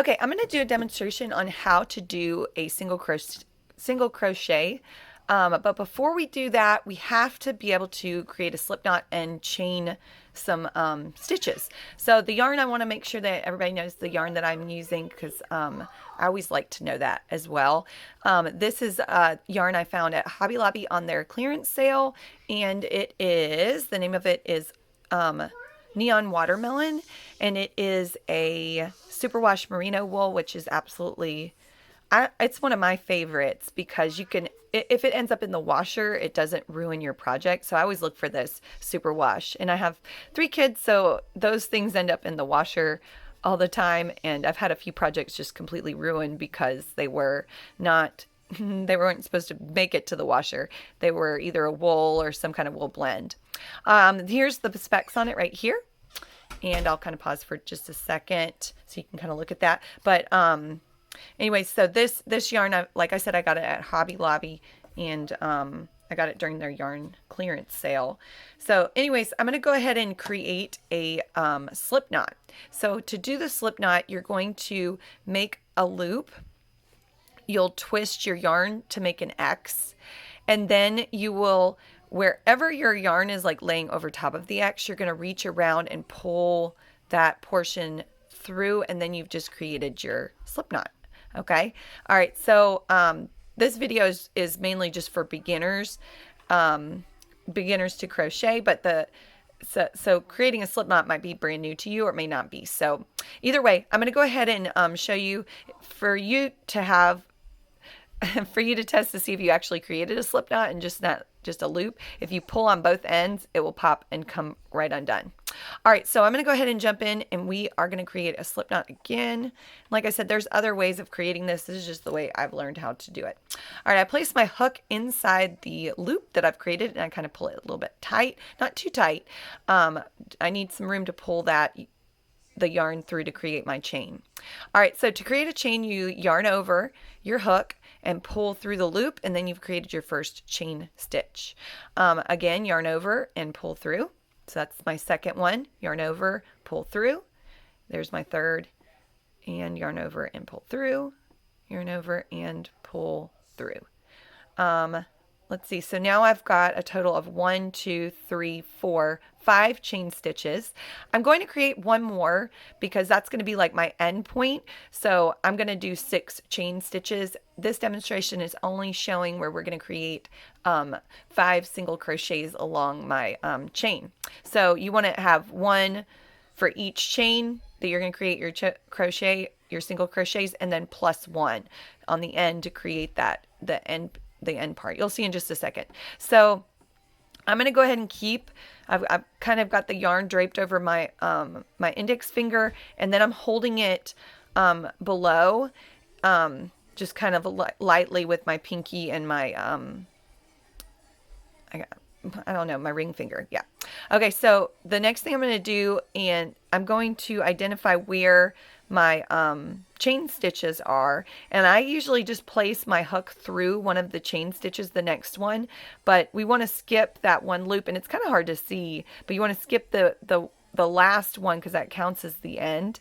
Okay, I'm going to do a demonstration on how to do a single crochet. But before we do that, we have to be able to create a slip knot and chain some stitches. So the yarn, I want to make sure that everybody knows the yarn that I'm using, because I always like to know that as well. This is yarn I found at Hobby Lobby on their clearance sale, and the name of it is Neon Watermelon, and it is a superwash merino wool, which is absolutely, it's one of my favorites because you can, if it ends up in the washer, it doesn't ruin your project. So I always look for this superwash, and I have 3 kids, so those things end up in the washer all the time, and I've had a few projects just completely ruined because they were not they weren't supposed to make it to the washer. They were either a wool or some kind of wool blend. Here's the specs on it right here. And I'll kind of pause for just a second so you can kind of look at that. But anyway, so this yarn, like I said, I got it at Hobby Lobby, and I got it during their yarn clearance sale. So anyways, I'm going to go ahead and create a slip knot. So to do the slip knot, you're going to make a loop. You'll twist your yarn to make an X, and then you will, wherever your yarn is like laying over top of the X, you're going to reach around and pull that portion through, and then you've just created your slip knot. Okay. All right. So this video is mainly just for beginners, beginners to crochet, but so creating a slip knot might be brand new to you, or it may not be. So either way, I'm going to go ahead and show you, for you to test to see if you actually created a slip knot and not just a loop. If you pull on both ends, it will pop and come right undone. All right, so I'm going to go ahead and jump in, and we are going to create a slip knot again. Like I said, there's other ways of creating this. This is just the way I've learned how to do it. All right, I place my hook inside the loop that I've created, and I kind of pull it a little bit tight, not too tight. I need some room to pull the yarn through to create my chain. All right, so to create a chain, you yarn over your hook and pull through the loop, and then you've created your first chain stitch. Again, yarn over and pull through. So that's my second one. Yarn over, pull through. There's my third, and yarn over and pull through. Yarn over and pull through. Let's see. So now I've got a total of 1, 2, 3, 4, 5 chain stitches. I'm going to create one more because that's going to be like my end point. So I'm going to do 6 chain stitches. This demonstration is only showing where we're going to create 5 single crochets along my chain. So you want to have 1 for each chain that you're going to create your single crochets, and then plus 1 on the end to create the end part. You'll see in just a second. So I'm going to go ahead and I've kind of got the yarn draped over my my index finger, and then I'm holding it below, just kind of lightly with my pinky and my I don't know, my ring finger. Yeah. Okay, so the next thing I'm going to do, and I'm going to identify where my chain stitches are, and I usually just place my hook through one of the chain stitches, the next one, but we want to skip that one loop, and it's kind of hard to see, but you want to skip the last one because that counts as the end.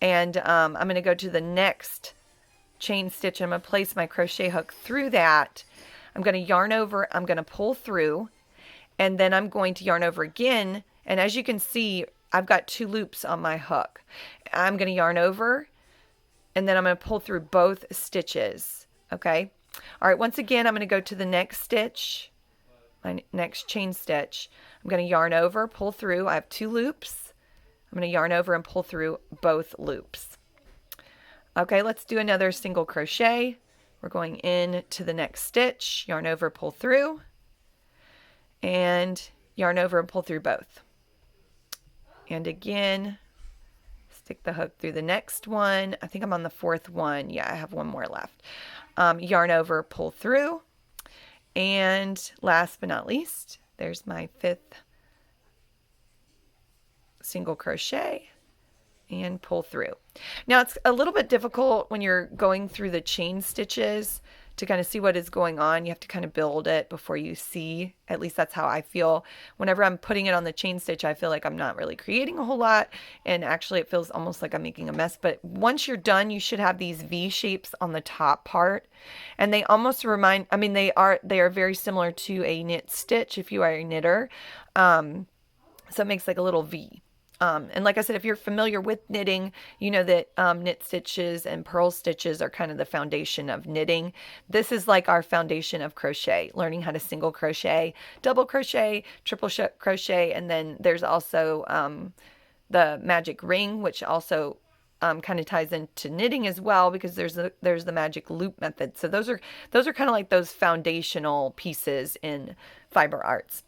And I'm going to go to the next chain stitch. I'm going to place my crochet hook through that. I'm going to yarn over, I'm going to pull through, and then I'm going to yarn over again, and as you can see, I've got 2 loops on my hook. I'm going to yarn over, and then I'm going to pull through both stitches. Okay. All right. Once again, I'm going to go to the next stitch, my next chain stitch. I'm going to yarn over, pull through. I have 2 loops. I'm going to yarn over and pull through both loops. Okay. Let's do another single crochet. We're going in to the next stitch, yarn over, pull through, and yarn over and pull through both. And again, stick the hook through the next one. I think I'm on the 4th one. Yeah, I have 1 more left. Yarn over, pull through. And last but not least, there's my 5th single crochet and pull through. Now it's a little bit difficult when you're going through the chain stitches to kind of see what is going on. You have to kind of build it before you see. At least that's how I feel. Whenever I'm putting it on the chain stitch, I feel like I'm not really creating a whole lot. And actually it feels almost like I'm making a mess. But once you're done, you should have these V shapes on the top part. And they almost remind, I mean, they are very similar to a knit stitch if you are a knitter. So it makes like a little V. And like I said, if you're familiar with knitting, you know that knit stitches and purl stitches are kind of the foundation of knitting. This is like our foundation of crochet, learning how to single crochet, double crochet, triple crochet, and then there's also the magic ring, which also kind of ties into knitting as well, because there's the magic loop method. So those are kind of like those foundational pieces in fiber arts.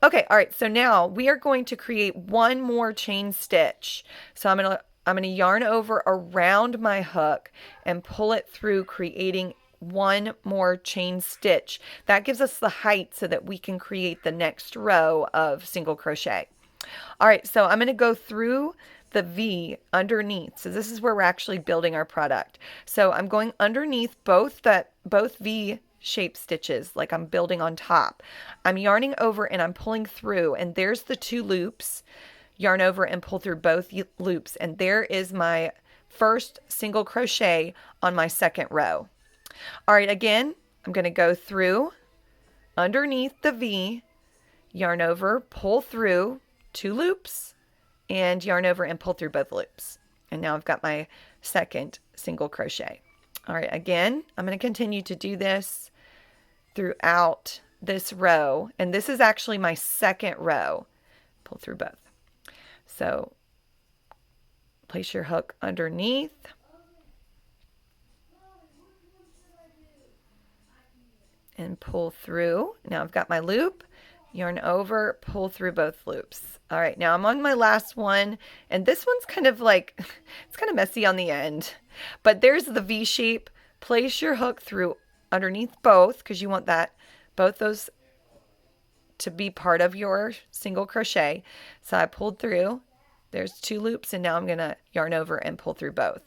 Okay, all right, so now we are going to create one more chain stitch. So I'm gonna yarn over around my hook and pull it through, creating one more chain stitch. That gives us the height so that we can create the next row of single crochet. All right, so I'm gonna go through the V underneath. So this is where we're actually building our product. So I'm going underneath both V shape stitches, like I'm building on top. I'm yarning over and I'm pulling through, and there's the 2 loops. Yarn over and pull through both loops, and there is my first single crochet on my second row. All right, again, I'm going to go through underneath the V, yarn over, pull through 2 loops, and yarn over and pull through both loops. And now I've got my second single crochet. All right, again, I'm going to continue to do this throughout this row, and this is actually my second row. Pull through both. So place your hook underneath, and pull through. Now I've got my loop, yarn over, pull through both loops. All right, now I'm on my last one, and this one's kind of like, it's kind of messy on the end, but there's the V shape. Place your hook through underneath both, because you want both those to be part of your single crochet. So I pulled through, there's 2 loops, and now I'm going to yarn over and pull through both.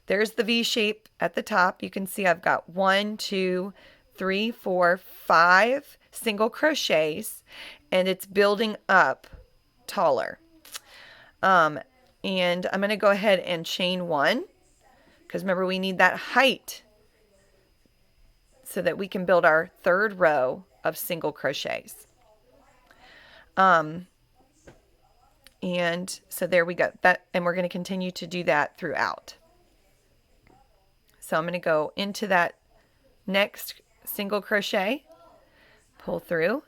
There's the V shape at the top. You can see I've got 1, 2, 3, 4, 5 single crochets, and it's building up taller. And I'm going to go ahead and chain 1, because remember, we need that height so that we can build our third row of single crochets. And so there we go. And we're going to continue to do that throughout. So I'm going to go into that next single crochet, pull through,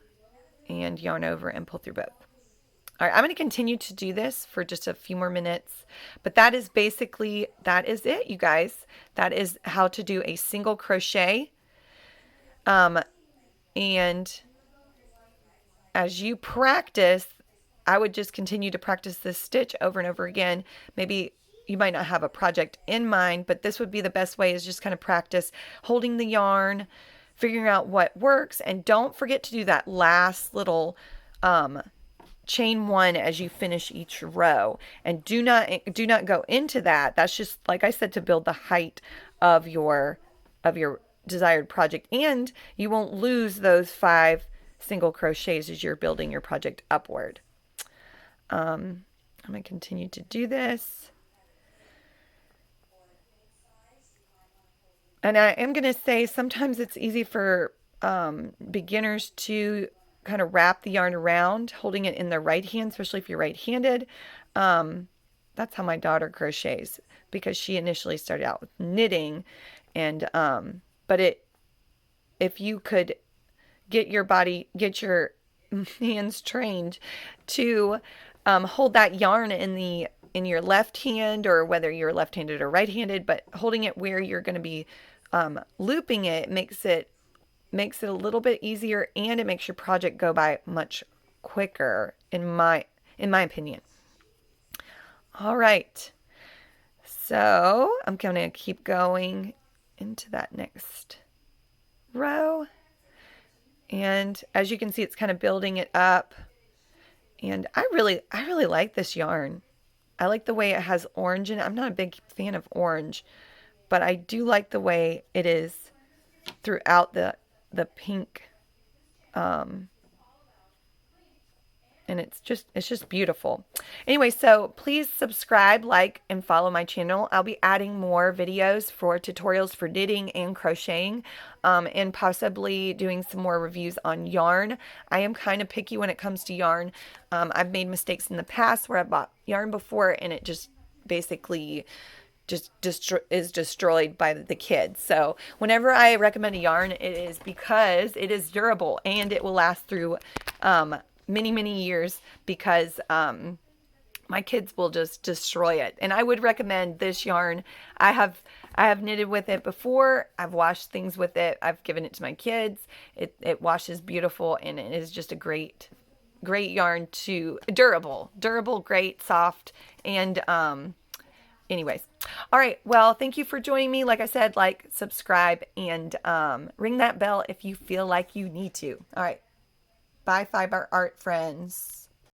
and yarn over and pull through both. All right, I'm going to continue to do this for just a few more minutes, but that is it, you guys. That is how to do a single crochet. And as you practice, I would just continue to practice this stitch over and over again. Maybe you might not have a project in mind, but this would be the best way, is just kind of practice holding the yarn, figuring out what works, and don't forget to do that last little chain 1 as you finish each row. And do not go into that. That's just, like I said, to build the height of your desired project, and you won't lose those 5 single crochets as you're building your project upward. I'm going to continue to do this. And I am going to say sometimes it's easy for beginners to kind of wrap the yarn around, holding it in their right hand, especially if you're right-handed. That's how my daughter crochets, because she initially started out with knitting, and but if you could get your hands trained to hold that yarn in your left hand, or whether you're left-handed or right-handed, but holding it where you're going to be looping it makes it a little bit easier, and it makes your project go by much quicker, in my opinion. All right, so I'm going to keep going into that next row, and as you can see, it's kind of building it up. And I really like this yarn. I like the way it has orange in it. I'm not a big fan of orange, but I do like the way it is throughout the pink, um, and it's just beautiful. Anyway, so please subscribe, like, and follow my channel. I'll be adding more videos for tutorials for knitting and crocheting, and possibly doing some more reviews on yarn. I am kind of picky when it comes to yarn. I've made mistakes in the past where I bought yarn before and it just basically is destroyed by the kids. So whenever I recommend a yarn, it is because it is durable and it will last through many years, because my kids will just destroy it. And I would recommend this yarn. I have knitted with it before. I've washed things with it. I've given it to my kids. It washes beautiful, and it is just a great yarn. To durable, great, soft, and anyways. All right, well, thank you for joining me. Like I said, like, subscribe, and ring that bell if you feel like you need to. All right, bye, fiber art friends.